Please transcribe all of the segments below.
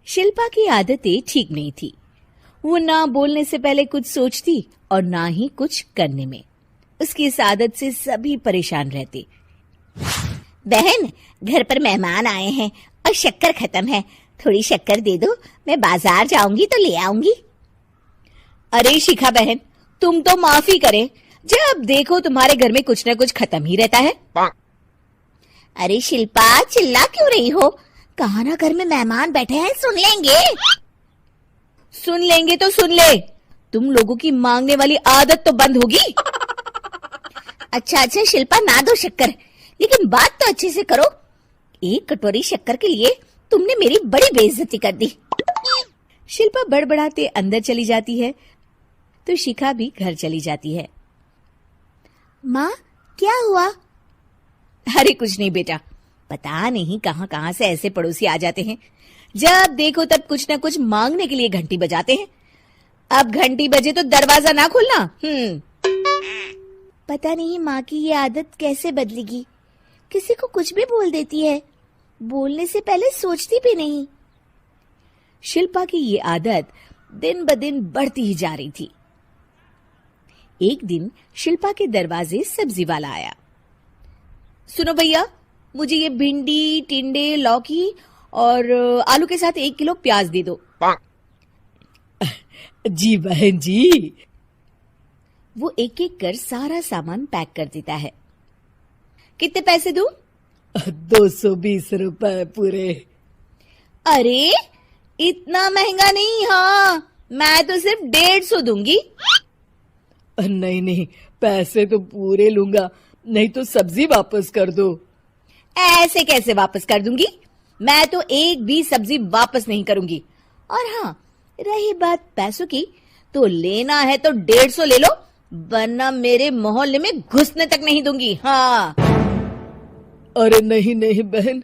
शिल्पा की आदतें ठीक नहीं थी। वो ना बोलने से पहले कुछ सोचती और ना ही कुछ करने में। उसकी इस आदत से सभी परेशान रहते। बहन, घर पर मेहमान आए हैं और शक्कर खत्म है, थोड़ी शक्कर दे दो, मैं बाजार जाऊंगी तो ले आऊंगी। अरे शिखा बहन, तुम तो माफी करे, जब देखो तुम्हारे घर में कुछ न कुछ खत्म ही रहता है। अरे शिल्पा, चिल्ला क्यों रही हो? कहा ना घर में मेहमान बैठे हैं, सुन लेंगे। सुन लेंगे तो सुन ले, तुम लोगों की मांगने वाली आदत तो बंद होगी। अच्छा शिल्पा, ना दो शक्कर, लेकिन बात तो अच्छे से करो। एक कटोरी शक्कर के लिए तुमने मेरी बड़ी बेइज्जती कर दी। शिल्पा बड़बड़ाते अंदर चली जाती है तो शिखा भी घर चली जाती है। माँ, क्या हुआ? अरे कुछ नहीं बेटा, पता नहीं कहां कहां से ऐसे पड़ोसी आ जाते हैं, जब देखो तब कुछ न कुछ मांगने के लिए घंटी बजाते हैं। अब घंटी बजे तो दरवाजा ना खोलना। पता नहीं माँ की ये आदत कैसे बदलेगी, किसी को कुछ भी बोल देती है, बोलने से पहले सोचती भी नहीं। शिल्पा की ये आदत दिन ब दिन बढ़ती ही जा रही थी। एक दिन शिल्पा के दरवाजे सब्जी वाला आया। सुनो भैया, मुझे ये भिंडी, टिंडे, लौकी और आलू के साथ 1 किलो प्याज दे दो। जी बहन जी। वो एक एक कर सारा सामान पैक कर देता है। कितने पैसे दूं? 220 रुपए पूरे। अरे इतना महंगा नहीं। हाँ, मैं तो सिर्फ 150 दूंगी। नहीं, पैसे तो पूरे लूंगा, नहीं तो सब्जी वापस कर दो। ऐसे कैसे वापस कर दूंगी? मैं तो एक भी सब्जी वापस नहीं करूंगी। और हाँ, रही बात पैसों की, तो लेना है तो 150 ले लो, वरना मेरे मोहल्ले में घुसने तक नहीं दूंगी। हाँ। अरे नहीं बहन,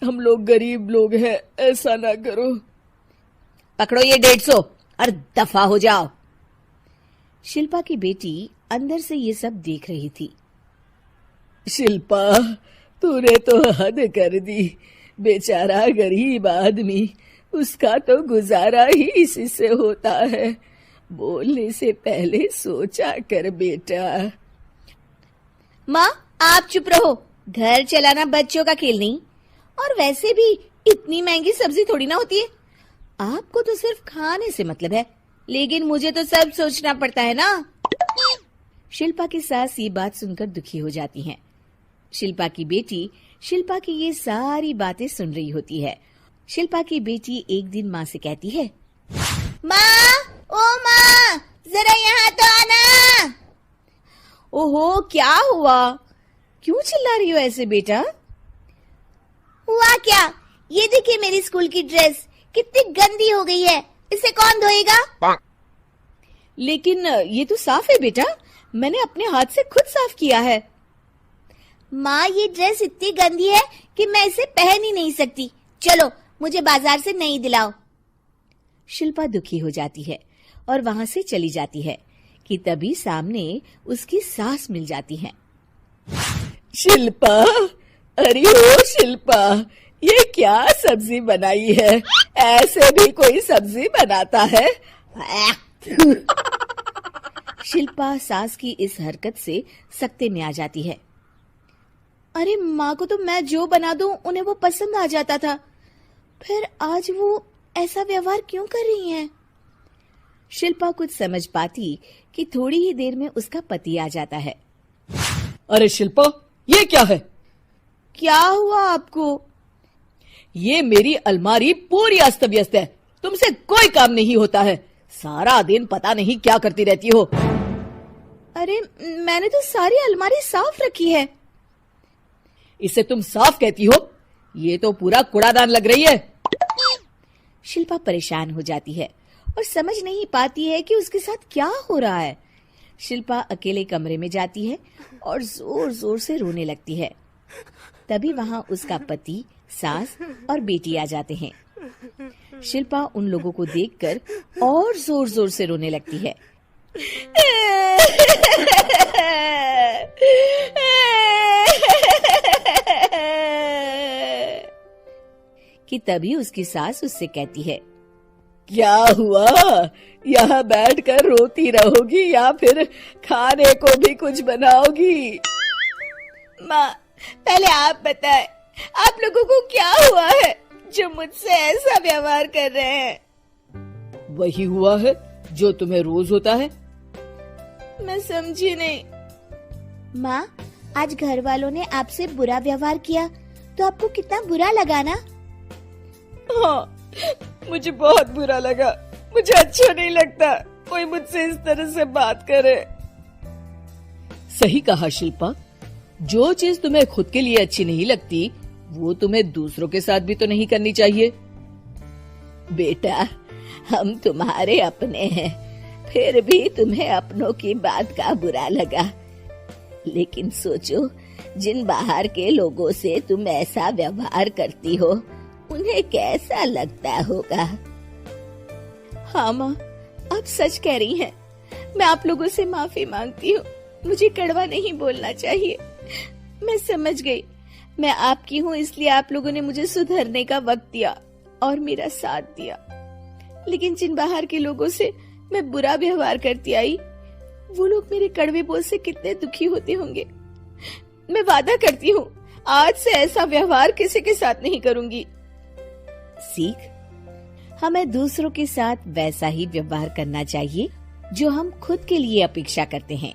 हम लोग गरीब लोग हैं, ऐसा ना करो। पकड़ो ये 150 और दफा हो जाओ। शिल्पा की बेटी अंदर से ये सब देख रही थी। शिल्पा, तूने तो हद कर दी। बेचारा गरीब आदमी, उसका तो गुजारा ही इसी से होता है। बोलने से पहले सोचा कर बेटा। माँ, आप चुप रहो, घर चलाना बच्चों का खेल नहीं। और वैसे भी इतनी महंगी सब्जी थोड़ी ना होती है। आपको तो सिर्फ खाने से मतलब है, लेकिन मुझे तो सब सोचना पड़ता है ना। शिल्पा की सास ये बात सुनकर दुखी हो जाती हैं। शिल्पा की बेटी शिल्पा की ये सारी बातें सुन रही होती है। शिल्पा की बेटी एक दिन माँ से कहती है, माँ, ओ माँ, जरा यहाँ तो आना। ओहो, क्या हुआ? क्यों चिल्ला रही हो ऐसे बेटा? हुआ क्या? ये देखिए मेरी स्कूल की ड्रेस कितनी गंदी हो गई है, इसे कौन धोएगा? लेकिन ये तो साफ है बेटा, मैंने अपने हाथ से खुद साफ किया है। माँ, ये ड्रेस इतनी गंदी है कि मैं इसे पहन ही नहीं सकती। चलो, मुझे बाजार से नई दिलाओ। शिल्पा दुखी हो जाती है और वहां से चली जाती है कि तभी सामने उसकी सास मिल जाती है। शिल्पा, अरे ओ शिल्पा, ये क्या सब्जी बनाई है? ऐसे भी कोई सब्जी बनाता है? शिल्पा सास की इस हरकत से सख्ते में आ जाती है। अरे माँ को तो मैं जो बना दूं उन्हें वो पसंद आ जाता था, फिर आज वो ऐसा व्यवहार क्यों कर रही हैं? शिल्पा कुछ समझ पाती कि थोड़ी ही देर में उसका पति आ जाता है। अरे शिल्पा, ये क्या है? क्या हुआ आपको? ये मेरी अलमारी पूरी अस्त व्यस्त है, तुमसे कोई काम नहीं होता है। सारा दिन पता नहीं क्या करती रहती हो। अरे मैंने तो सारी अलमारी साफ रखी है। इसे तुम साफ कहती हो? ये तो पूरा कूड़ादान लग रही है। शिल्पा परेशान हो जाती है और समझ नहीं पाती है कि उसके साथ क्या हो रहा है। शिल्पा अकेले कमरे में जाती है और जोर जोर से रोने लगती है। तभी वहां उसका पति, सास और बेटी आ जाते हैं। शिल्पा उन लोगों को देखकर और जोर जोर से रोने लगती है। कि तभी उसकी सास उससे कहती है, क्या हुआ? यहाँ बैठकर रोती रहोगी या फिर खाने को भी कुछ बनाओगी? माँ, पहले आप बताएं, आप लोगों को क्या हुआ है जो मुझसे ऐसा व्यवहार कर रहे हैं? वही हुआ है जो तुम्हें रोज होता है। मैं समझी नहीं। माँ, आज घर वालों ने आपसे बुरा व्यवहार किया तो आपको कितना बुरा लगा ना? हाँ, मुझे बहुत बुरा लगा। मुझे अच्छा नहीं लगता कोई मुझसे इस तरह से बात करे। सही कहा शिल्पा, जो चीज तुम्हें खुद के लिए अच्छी नहीं लगती वो तुम्हें दूसरों के साथ भी तो नहीं करनी चाहिए। बेटा, हम तुम्हारे अपने हैं, फिर भी तुम्हें अपनों की बात का बुरा लगा। लेकिन सोचो, जिन बाहर के लोगों से तुम ऐसा व्यवहार करती हो उन्हें कैसा लगता होगा। हाँ माँ, आप सच कह रही हैं। मैं आप लोगों से माफी मांगती हूँ। मुझे कड़वा नहीं बोलना चाहिए। मैं समझ गई, मैं आपकी हूँ इसलिए आप लोगों ने मुझे सुधरने का वक्त दिया और मेरा साथ दिया। लेकिन जिन बाहर के लोगों से मैं बुरा व्यवहार करती आई, वो लोग मेरे कड़वे बोल से कितने दुखी होते होंगे। मैं वादा करती हूँ, आज से ऐसा व्यवहार किसी के साथ नहीं करूंगी। सीख, हमें दूसरों के साथ वैसा ही व्यवहार करना चाहिए जो हम खुद के लिए अपेक्षा करते हैं।